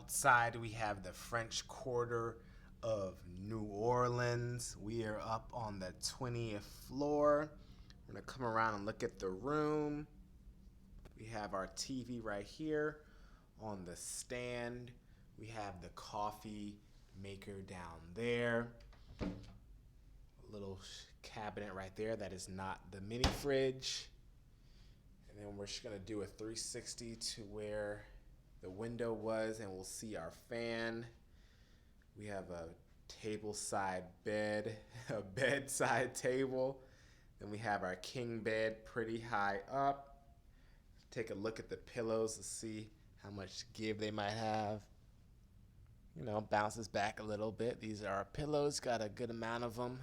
outside we have the French Quarter of New Orleans. We are up on the 20th floor. We're gonna come around and look at the room. We have our TV right here on the stand. We have the coffee maker down there. A little cabinet right there that is not the mini fridge. And then we're just gonna do a 360 to where the window was, and we'll see our fan. We have a table side bed, a bedside table. Then we have our king bed pretty high up. Take a look at the pillows to see how much give they might have. You know, bounces back a little bit. These are our pillows, got a good amount of them.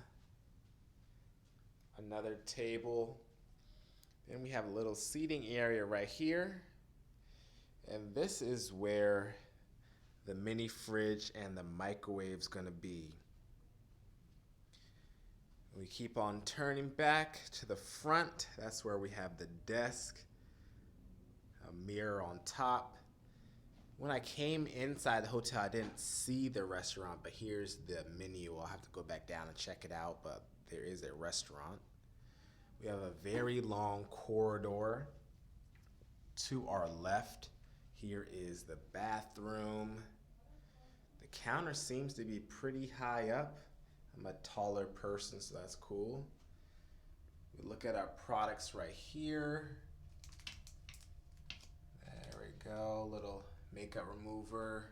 Another table. Then we have a little seating area right here. And this is where the mini fridge and the microwave's gonna be. We keep on turning back to the front. That's where we have the desk, a mirror on top. When I came inside the hotel, I didn't see the restaurant, but here's the menu. I'll have to go back down and check it out, but there is a restaurant. We have a very long corridor. To our left, here is the bathroom. The counter seems to be pretty high up. I'm a taller person, so that's cool. We look at our products right here. There we go, little makeup remover.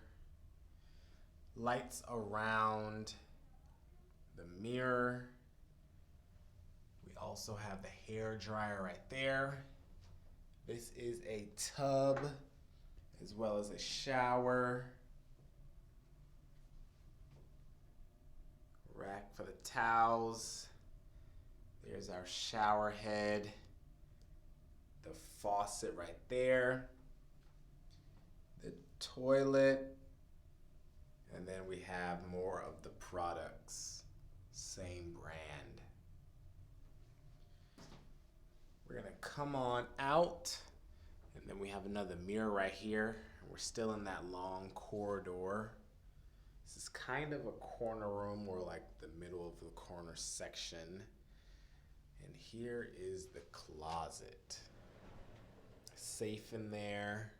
Lights around the mirror. We also have the hair dryer right there. This is a tub as well as a shower. Rack for the towels. There's our shower head. The faucet right there. The toilet. And then we have more of the products. Same brand. We're gonna come on out, and then we have another mirror right here. We're still in that long corridor. This is kind of a corner room, or like the middle of the corner section. And here is the closet. Safe in there,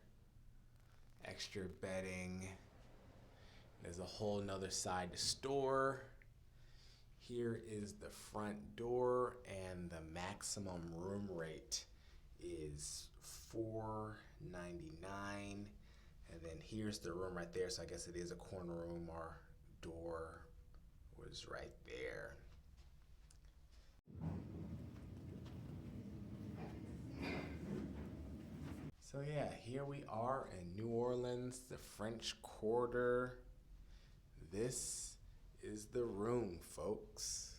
extra bedding. There's a whole nother side to store. Here is the front door, and the maximum room rate is $4.99. And then here's the room right there, so I guess it is a corner room. Our door was right there. So yeah, here we are in New Orleans, the French Quarter. This is the room, folks.